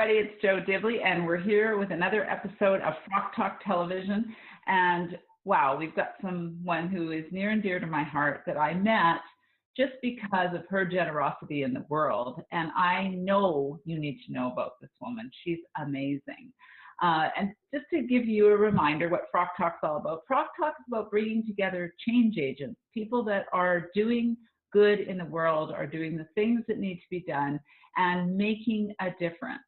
everybody. It's Jo Dibley, and we're here with another episode of Frock Talk Television. And wow, we've got someone who is near and dear to my heart that I met just because of her generosity in the world. And I know you need to know about this woman. She's amazing. And just to give you a reminder what Frock Talk's all about, Frock Talk is about bringing together change agents, people that are doing good in the world, are doing the things that need to be done and making a difference.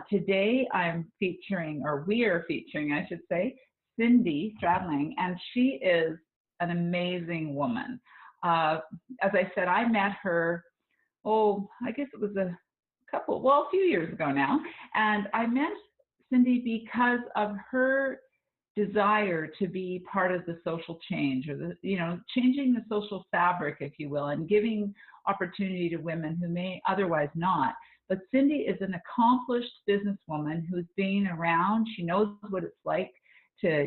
Today I'm featuring, or we are featuring, I should say, Cindy Stradling, and she is an amazing woman. As I said, I met her, I guess it was a few years ago now, and I met Cindy because of her desire to be part of the social change, or changing the social fabric, if you will, and giving opportunity to women who may otherwise not. But Cindy is an accomplished businesswoman who's been around. She knows what it's like to,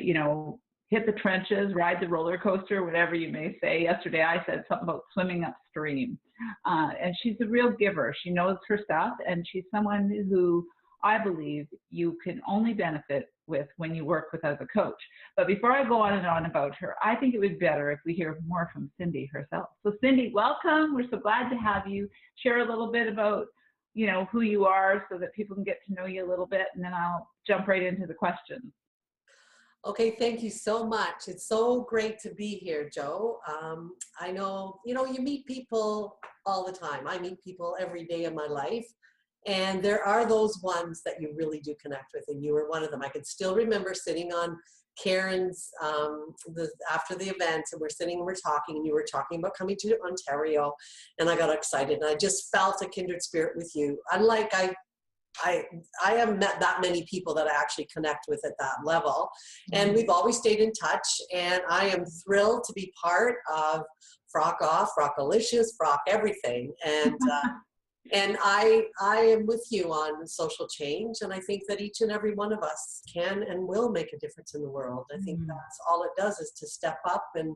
hit the trenches, ride the roller coaster, whatever you may say. Yesterday I said something about swimming upstream. And she's a real giver. She knows her stuff, and she's someone who I believe you can only benefit with when you work with as a coach. But before I go on and on about her, I think it would be better if we hear more from Cindy herself. So Cindy, welcome. We're so glad to have you. Share a little bit about, who you are so that people can get to know you a little bit, and then I'll jump right into the questions. Okay, thank you so much. It's so great to be here, Jo. I know, you meet people all the time. I meet people every day of my life. And there are those ones that you really do connect with, and you were one of them. I can still remember sitting on Karen's after the event, and we're sitting and we're talking, and you were talking about coming to Ontario, and I got excited, and I just felt a kindred spirit with you. Unlike I haven't met that many people that I actually connect with at that level, and we've always stayed in touch, and I am thrilled to be part of Frock Off, Frockalicious, Frock everything, and I am with you on social change, and I think that each and every one of us can and will make a difference in the world. I think that's all it does, is to step up and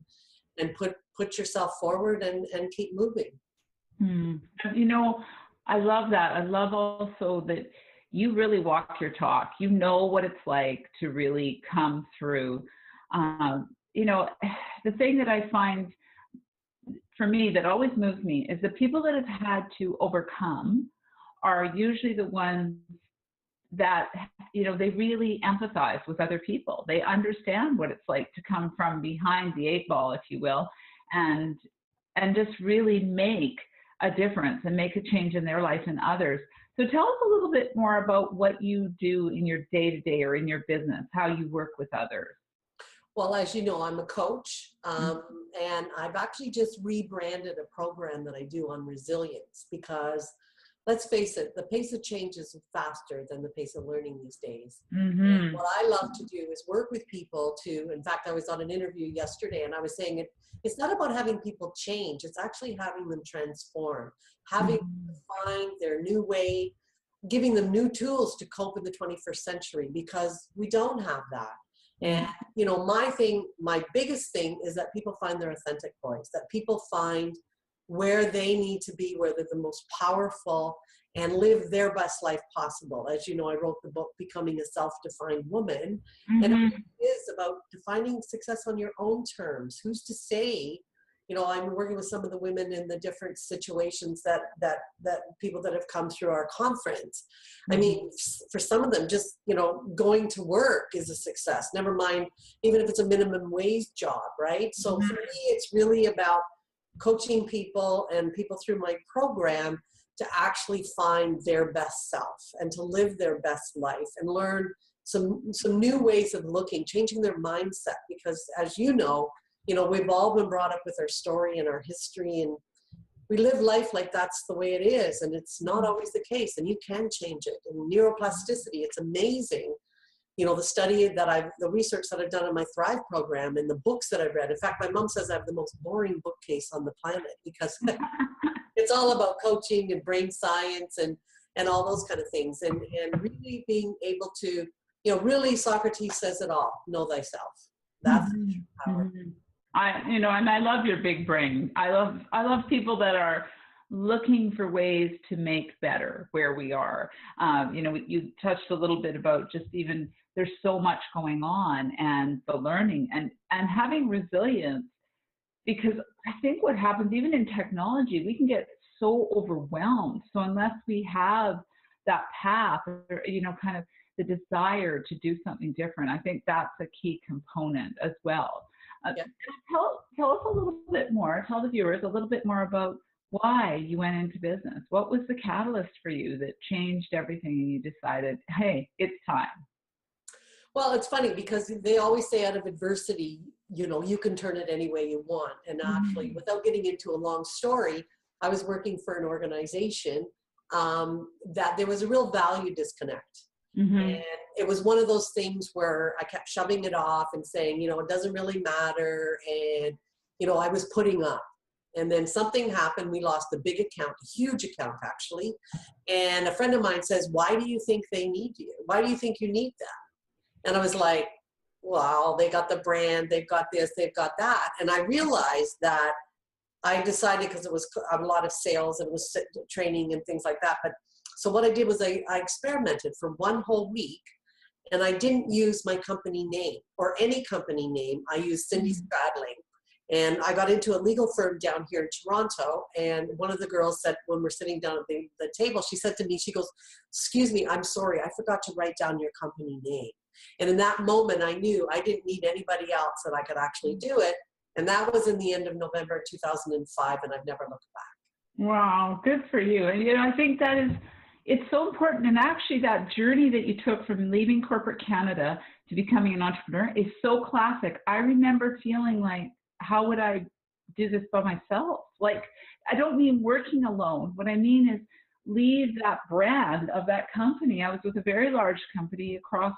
put yourself forward and keep moving. I love that. I love also that you really walk your talk. You know what it's like to really come through. The thing that I find for me that always moves me is the people that have had to overcome are usually the ones that, they really empathize with other people. They understand what it's like to come from behind the 8 ball, if you will, and just really make a difference and make a change in their life and others. So tell us a little bit more about what you do in your day-to-day or in your business, how you work with others. Well, as you know, I'm a coach, and I've actually just rebranded a program that I do on resilience, because let's face it, the pace of change is faster than the pace of learning these days. And what I love to do is work with people in fact, I was on an interview yesterday, and I was saying it's not about having people change, it's actually having them transform, having them find their new way, giving them new tools to cope in the 21st century, because we don't have that. And, my biggest thing is that people find their authentic voice, that people find where they need to be, where they're the most powerful, and live their best life possible. As you know, I wrote the book, Becoming a Self-Defined Woman, and it is about defining success on your own terms. Who's to say, I'm working with some of the women in the different situations that people that have come through our conference. I mean, for some of them, just, going to work is a success, never mind, even if it's a minimum wage job, right? So for me, it's really about coaching people and people through my program to actually find their best self and to live their best life and learn some new ways of looking, changing their mindset, because as we've all been brought up with our story and our history, and we live life like that's the way it is, and it's not always the case, and you can change it. And neuroplasticity, it's amazing. The research that I've done in my Thrive program and the books that I've read. In fact, my mom says I have the most boring bookcase on the planet, because it's all about coaching and brain science and all those kind of things. And really being able to, really Socrates says it all, know thyself. That's the true power. And I love your big brain. I love people that are looking for ways to make better where we are. You touched a little bit about just even there's so much going on and the learning and having resilience, because I think what happens even in technology, we can get so overwhelmed. So unless we have that path or, kind of the desire to do something different, I think that's a key component as well. Yeah. Tell us a little bit more, tell the viewers a little bit more about why you went into business. What was the catalyst for you that changed everything and you decided, hey, it's time? Well, it's funny because they always say out of adversity, you can turn it any way you want. And actually, without getting into a long story, I was working for an organization that there was a real value disconnect. And it was one of those things where I kept shoving it off and saying, it doesn't really matter. And, I was putting up. And then something happened. We lost a big account, a huge account actually. And a friend of mine says, why do you think they need you? Why do you think you need them? And I was like, well, they got the brand, they've got this, they've got that. And I realized that I decided, because it was a lot of sales and it was training and things like that. But so what I did was I experimented for one whole week, and I didn't use my company name or any company name. I used Cindy Stradling. And I got into a legal firm down here in Toronto, and one of the girls said, when we're sitting down at the table, she said to me, she goes, excuse me, I'm sorry, I forgot to write down your company name. And in that moment, I knew I didn't need anybody else, that I could actually do it. And that was in the end of November 2005, and I've never looked back. Wow, good for you. And, I think it's so important. And actually that journey that you took from leaving corporate Canada to becoming an entrepreneur is so classic. I remember feeling like, how would I do this by myself? Like, I don't mean working alone. What I mean is leave that brand of that company. I was with a very large company across,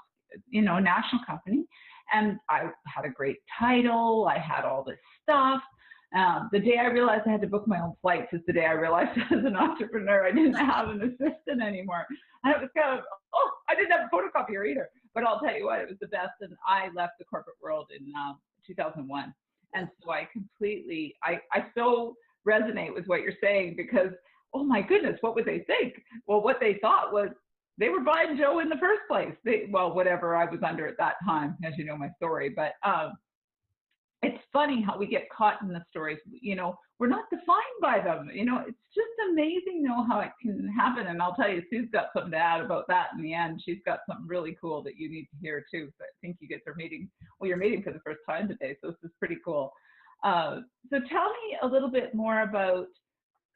a national company, and I had a great title. I had all this stuff. The day I realized I had to book my own flights is the day I realized as an entrepreneur I didn't have an assistant anymore. And it was kind of, I didn't have a photocopier either. But I'll tell you what, it was the best. And I left the corporate world in 2001. And so I so resonate with what you're saying, because, oh my goodness, what would they think? Well, what they thought was they were buying Joe in the first place. Whatever I was under at that time, as you know my story. But it's funny how we get caught in the stories. We're not defined by them. It's just amazing, how it can happen. And I'll tell you, Sue's got something to add about that in the end. She's got something really cool that you need to hear too. So I think you guys are meeting. Well, you're meeting for the first time today, so this is pretty cool. So tell me a little bit more about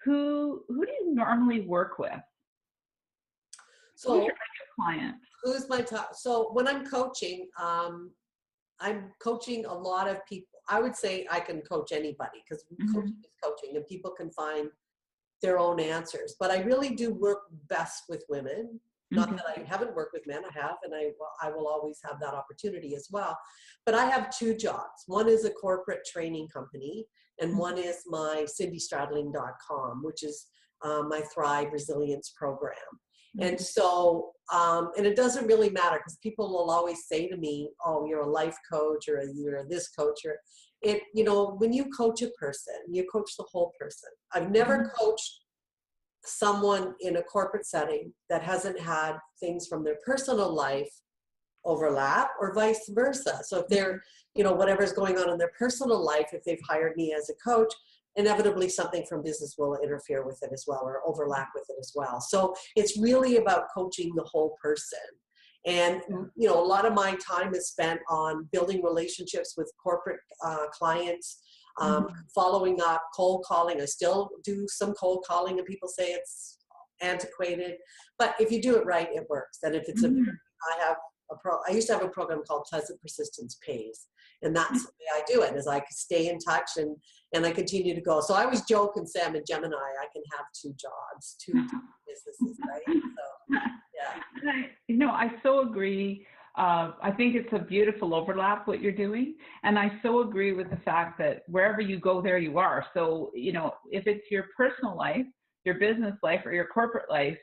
who do you normally work with? So who's your client? Who's my top? So when I'm coaching a lot of people. I would say I can coach anybody, because coaching is coaching, and people can find their own answers. But I really do work best with women. Not that I haven't worked with men, I have, and I will always have that opportunity as well. But I have two jobs. One is a corporate training company, and one is my cindystradling.com, which is my Thrive Resilience program. And so, and it doesn't really matter, because people will always say to me, oh, you're a life coach, or you're this coach, or when you coach a person, you coach the whole person. I've never coached someone in a corporate setting that hasn't had things from their personal life overlap, or vice versa. So if they're, whatever's going on in their personal life, if they've hired me as a coach, inevitably something from business will interfere with it as well, or overlap with it as well. So it's really about coaching the whole person. And, a lot of my time is spent on building relationships with corporate clients, following up, cold calling. I still do some cold calling, and people say it's antiquated, but if you do it right, it works. And if it's I used to have a program called Pleasant Persistence Pays, and that's the way I do it, is I stay in touch and I continue to go. So I always joke and say I'm a Gemini. I can have two jobs, two businesses, right? So, yeah. I so agree. I think it's a beautiful overlap what you're doing. And I so agree with the fact that wherever you go, there you are. So, if it's your personal life, your business life, or your corporate life,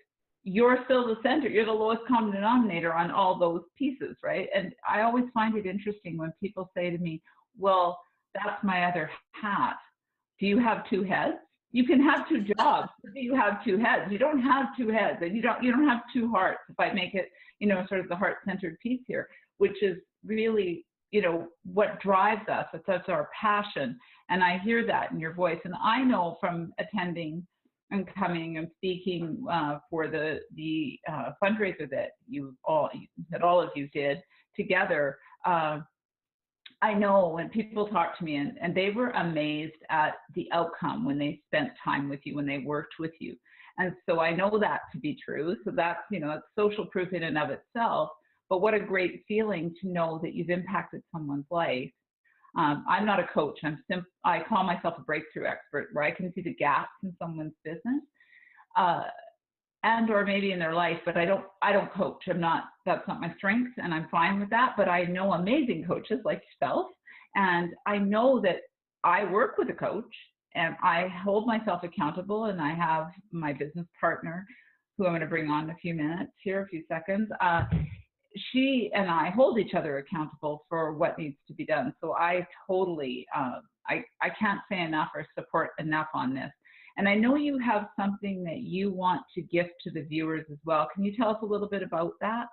you're still the center. You're the lowest common denominator on all those pieces, right? And I always find it interesting when people say to me, well, that's my other hat. Do you have two heads? You can have two jobs, but you have two heads. You don't have two heads, and you don't have two hearts. If I make it, sort of the heart-centered piece here, which is really, what drives us. That's our passion. And I hear that in your voice. And I know from attending and coming and speaking for the fundraiser that all of you did together. I know when people talk to me and they were amazed at the outcome when they spent time with you, when they worked with you. And so I know that to be true. So that's, it's social proof in and of itself. But what a great feeling to know that you've impacted someone's life. I'm not a coach. I call myself a breakthrough expert, where I can see the gaps in someone's business and or maybe in their life, but I don't coach. That's not my strength, and I'm fine with that. But I know amazing coaches like yourself, and I know that I work with a coach, and I hold myself accountable, and I have my business partner, who I'm going to bring on in a few seconds. She and I hold each other accountable for what needs to be done. So I totally, I can't say enough or support enough on this. And I know you have something that you want to gift to the viewers as well. Can you tell us a little bit about that?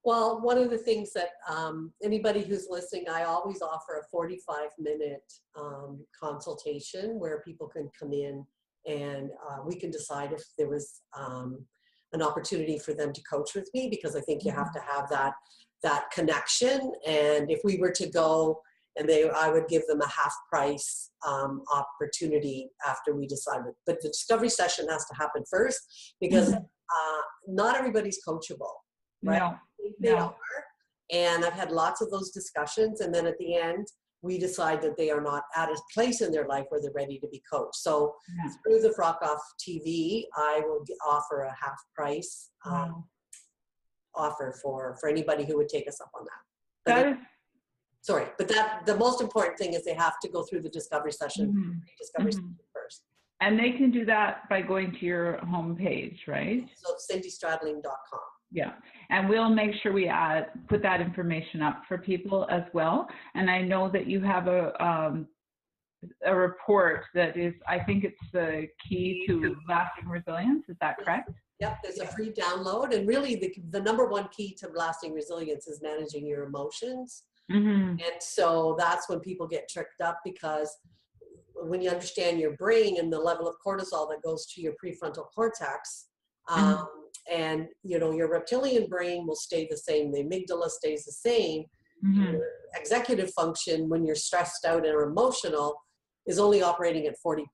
Well, one of the things that anybody who's listening, I always offer a 45-minute consultation where people can come in and we can decide if there was an opportunity for them to coach with me, because I think you have to have that connection. And if we were to go and I would give them a half price opportunity after we decided. But the discovery session has to happen first, because not everybody's coachable, right? No. They are. And I've had lots of those discussions. And then at the end, we decide that they are not at a place in their life where they're ready to be coached. So through the Frock Off TV, I will offer a half price offer for anybody who would take us up on that. But the most important thing is they have to go through the discovery session, session first. And they can do that by going to your homepage, right? So cindystradling.com. Yeah, and we'll make sure we put that information up for people as well. And I know that you have a report that is, I think it's the key to lasting resilience. Is that correct? Yep, there's a free download. And really the number one key to lasting resilience is managing your emotions. And so that's when people get tricked up, because when you understand your brain and the level of cortisol that goes to your prefrontal cortex, and your reptilian brain will stay the same, the amygdala stays the same. Your executive function, when you're stressed out and emotional, is only operating at 40%.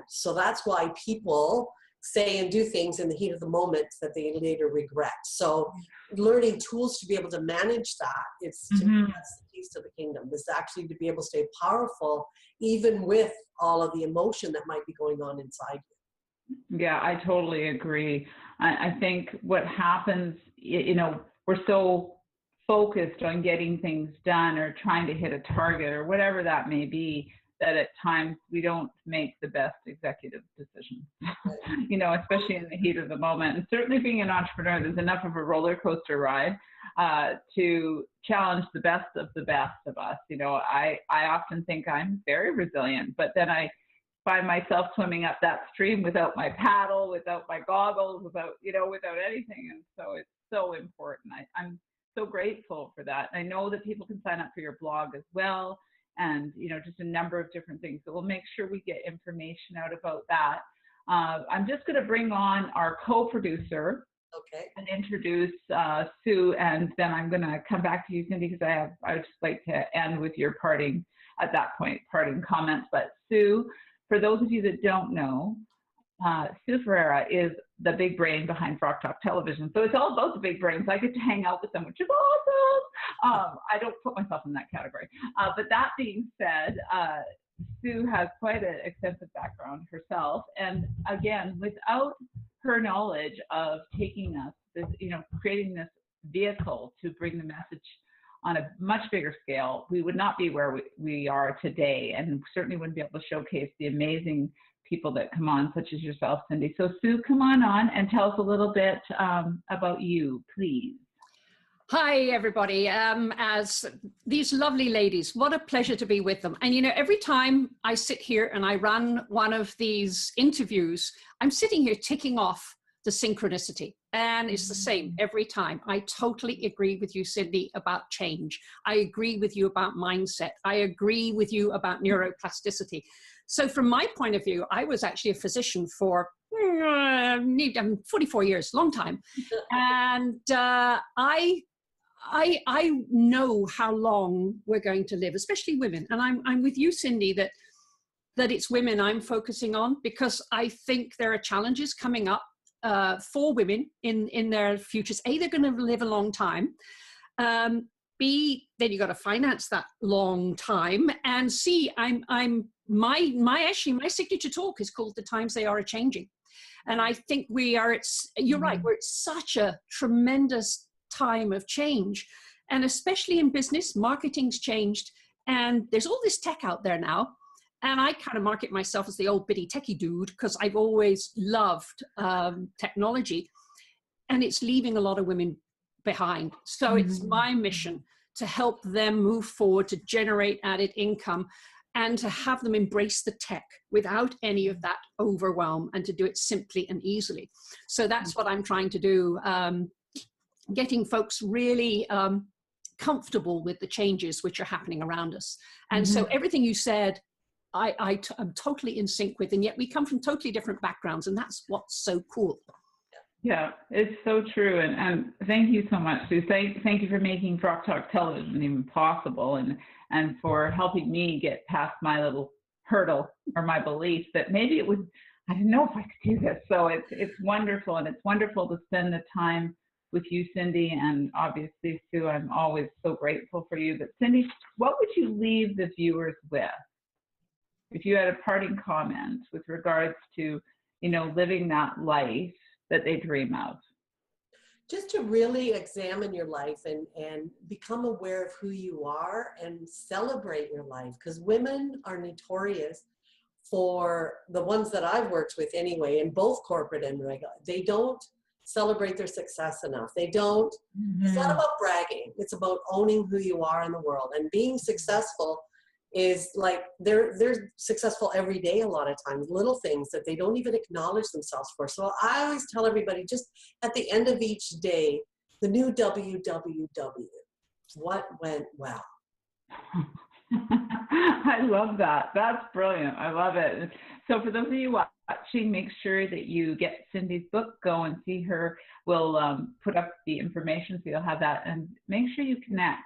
So that's why people say and do things in the heat of the moment that they later regret. So learning tools to be able to manage that, it's to me, that's the keys to the kingdom, is actually to be able to stay powerful even with all of the emotion that might be going on inside you. Yeah, I totally agree. I think what happens, we're so focused on getting things done or trying to hit a target or whatever that may be, that at times we don't make the best executive decisions, especially in the heat of the moment. And certainly being an entrepreneur, there's enough of a roller coaster ride to challenge the best of us. I often think I'm very resilient, but then I find myself swimming up that stream without my paddle, without my goggles, without anything. And so it's so important. I'm so grateful for that. I know that people can sign up for your blog as well, and just a number of different things. So we'll make sure we get information out about that. I'm just going to bring on our co-producer and introduce Sue, and then I'm going to come back to you, Cindy, because I would just like to end with your parting comments. But Sue, for those of you that don't know, Sue Ferreira is the big brain behind Frock Talk Television. So it's all about the big brains. I get to hang out with them, which is awesome. I don't put myself in that category. But that being said, Sue has quite an extensive background herself. And again, without her knowledge of taking us, creating this vehicle to bring the message on a much bigger scale, we would not be where we are today, and certainly wouldn't be able to showcase the amazing people that come on, such as yourself, Cindy. So Sue, come on and tell us a little bit about you, please. Hi, everybody. As these lovely ladies, what a pleasure to be with them. And, you know, every time I sit here and I run one of these interviews, I'm sitting here ticking off the synchronicity. And it's the same every time. I totally agree with you, Cindy, about change. I agree with you about mindset. I agree with you about neuroplasticity. So from my point of view, I was actually a physician for 44 years, long time. And I know how long we're going to live, especially women. And I'm with you, Cindy, that it's women I'm focusing on, because I think there are challenges coming up for women in their futures. A, they're going to live a long time. B, then you got to finance that long time. And C, my signature talk is called "The Times They Are A-Changing." And I think you're right, we're at such a tremendous time of change. And especially in business, marketing's changed. And there's all this tech out there now. And I kind of market myself as the old bitty techie dude because I've always loved technology. And it's leaving a lot of women behind. So it's my mission to help them move forward, to generate added income, and to have them embrace the tech without any of that overwhelm, and to do it simply and easily. So that's what I'm trying to do, getting folks really comfortable with the changes which are happening around us. And so everything you said, I'm totally in sync with, and yet we come from totally different backgrounds, and that's what's so cool. Yeah, it's so true. And thank you so much, Sue. Thank you for making Frock Talk Television even possible, and for helping me get past my little hurdle or my belief that maybe I didn't know if I could do this. So it's wonderful. And it's wonderful to spend the time with you, Cindy, and obviously, Sue, I'm always so grateful for you. But Cindy, what would you leave the viewers with if you had a parting comment with regards to, living that life that they dream of? Just to really examine your life and become aware of who you are and celebrate your life, because women are notorious, for the ones that I've worked with anyway, in both corporate and regular, they don't celebrate their success enough. They don't, it's not about bragging. It's about owning who you are in the world, and being successful is like, they're successful every day a lot of times, little things that they don't even acknowledge themselves for. So I always tell everybody, just at the end of each day, the new WWW, what went well. I love that. That's brilliant. I love it. So for those of you watching, make sure that you get Cindy's book, go and see her. We'll put up the information so you'll have that, and make sure you connect.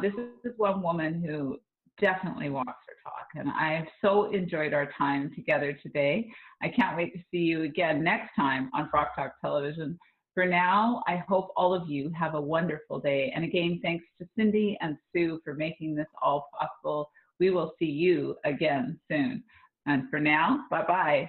This is one woman who definitely walks her talk, and I've so enjoyed our time together today. I can't wait to see you again next time on Frock Talk Television. For now, I hope all of you have a wonderful day. And again, thanks to Cindy and Sue for making this all possible. We will see you again soon. And for now, bye-bye.